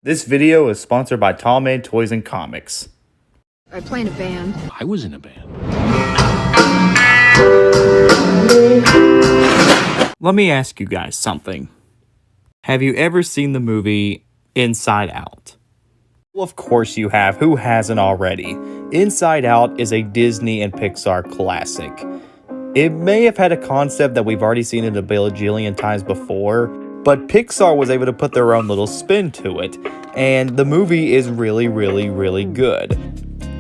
This video is sponsored by Tall Man Toys and Comics. I play in a band. I was in a band. Let me ask you guys something. Have you ever seen the movie Inside Out? Well, of course you have. Who hasn't already? Inside Out is a Disney and Pixar classic. It may have had a concept that we've already seen it a bajillion times before, but Pixar was able to put their own little spin to it, and the movie is really, really, really good.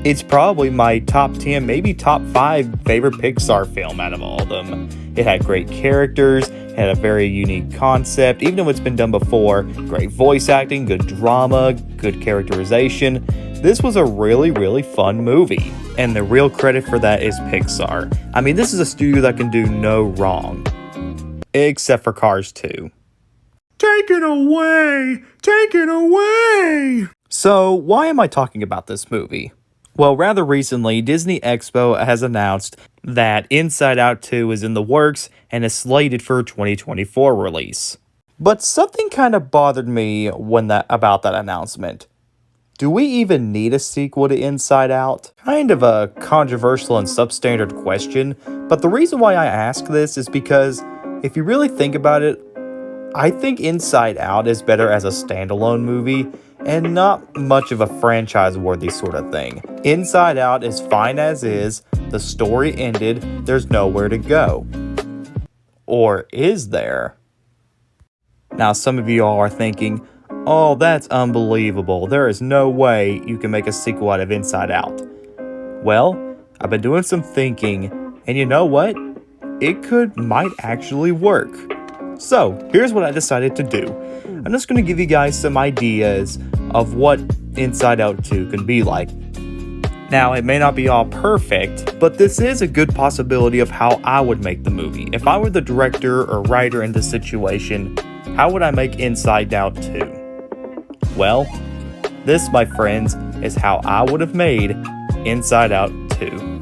It's probably my top 10, maybe top 5 favorite Pixar film out of all of them. It had great characters, it had a very unique concept, even though it's been done before. Great voice acting, good drama, good characterization. This was a really, really fun movie, and the real credit for that is Pixar. I mean, this is a studio that can do no wrong, except for Cars 2. Take it away! Take it away! So, why am I talking about this movie? Well, rather recently, Disney Expo has announced that Inside Out 2 is in the works and is slated for 2024 release. But something kind of bothered me about that announcement. Do we even need a sequel to Inside Out? Kind of a controversial and substandard question, but the reason why I ask this is because if you really think about it, I think Inside Out is better as a standalone movie and not much of a franchise-worthy sort of thing. Inside Out is fine as is, the story ended, there's nowhere to go. Or is there? Now some of you all are thinking, oh, that's unbelievable, there is no way you can make a sequel out of Inside Out. Well, I've been doing some thinking, and you know what? It might actually work. So, here's what I decided to do. I'm just going to give you guys some ideas of what Inside Out 2 can be like. Now, it may not be all perfect, but this is a good possibility of how I would make the movie. If I were the director or writer in this situation, how would I make Inside Out 2? Well, this, my friends, is how I would have made Inside Out 2.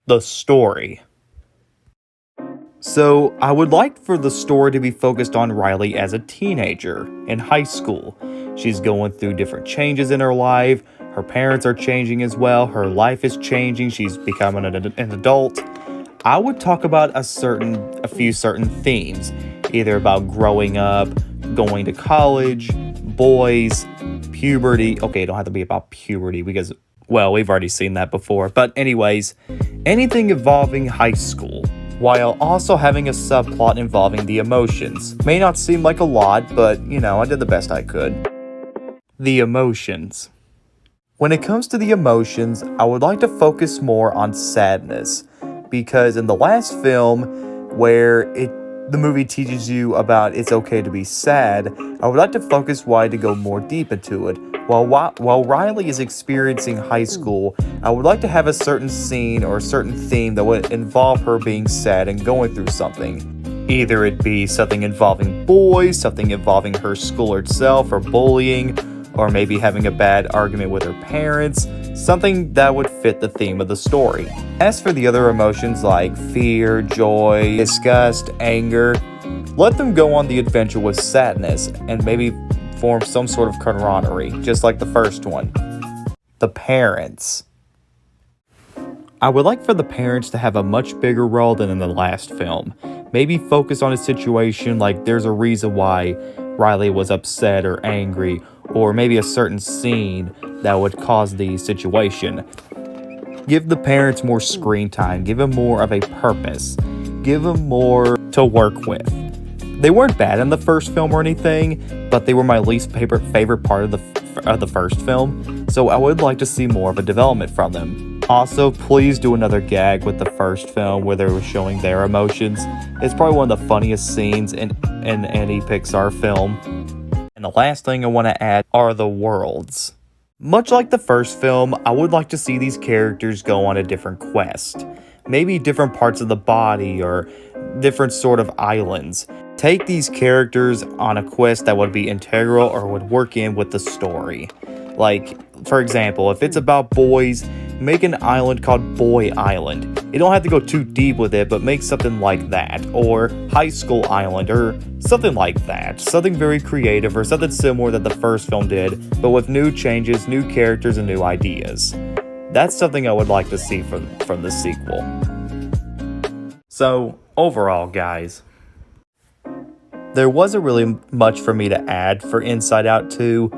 The story. So, I would like for the story to be focused on Riley as a teenager in high school. She's going through different changes in her life. Her parents are changing as well. Her life is changing. She's becoming an adult. I would talk about a few certain themes, either about growing up, going to college, boys, puberty. Okay, it don't have to be about puberty because, well, we've already seen that before. But anyways, anything involving high school, while also having a subplot involving the emotions. May not seem like a lot, but, I did the best I could. The emotions. When it comes to the emotions, I would like to focus more on sadness, because in the last film, where the movie teaches you about it's okay to be sad, I would like to focus why to go more deep into it. While Riley is experiencing high school, I would like to have a certain scene or a certain theme that would involve her being sad and going through something. Either it be something involving boys, something involving her school itself, or bullying, or maybe having a bad argument with her parents, something that would fit the theme of the story. As for the other emotions like fear, joy, disgust, anger, let them go on the adventure with sadness and maybe form some sort of camaraderie, just like the first one. The parents. I would like for the parents to have a much bigger role than in the last film. Maybe focus on a situation like there's a reason why Riley was upset or angry, or maybe a certain scene that would cause the situation. Give the parents more screen time, give them more of a purpose, give them more to work with. They weren't bad in the first film or anything, but they were my least favorite part of the first film, so I would like to see more of a development from them. Also, please do another gag with the first film where they were showing their emotions. It's probably one of the funniest scenes in any Pixar film. And the last thing I want to add are the worlds. Much like the first film, I would like to see these characters go on a different quest. Maybe different parts of the body or different sort of islands. Take these characters on a quest that would be integral or would work in with the story. Like, for example, if it's about boys, make an island called Boy Island. You don't have to go too deep with it, but make something like that, or High School Island, or something like that. Something very creative, or something similar that the first film did, but with new changes, new characters, and new ideas. That's something I would like to see from the sequel. So, overall, guys, there wasn't really much for me to add for Inside Out 2,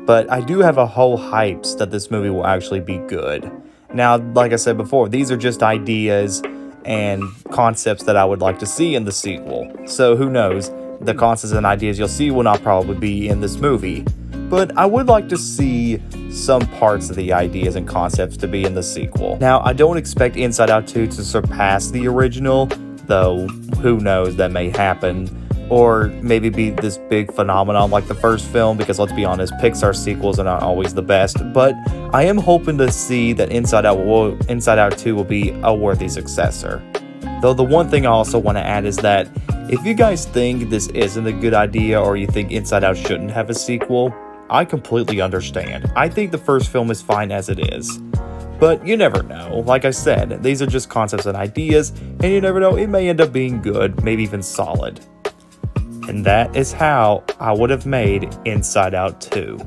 but I do have a whole hypes that this movie will actually be good. Now, like I said before, these are just ideas and concepts that I would like to see in the sequel. So who knows, the concepts and ideas you'll see will not probably be in this movie. But I would like to see some parts of the ideas and concepts to be in the sequel. Now, I don't expect Inside Out 2 to surpass the original, though who knows, that may happen. Or maybe be this big phenomenon like the first film, because let's be honest, Pixar sequels are not always the best. But I am hoping to see that Inside Out 2 will be a worthy successor. Though the one thing I also want to add is that if you guys think this isn't a good idea, or you think Inside Out shouldn't have a sequel, I completely understand. I think the first film is fine as it is. But you never know. Like I said, these are just concepts and ideas, and you never know, it may end up being good, maybe even solid. And that is how I would have made Inside Out 2.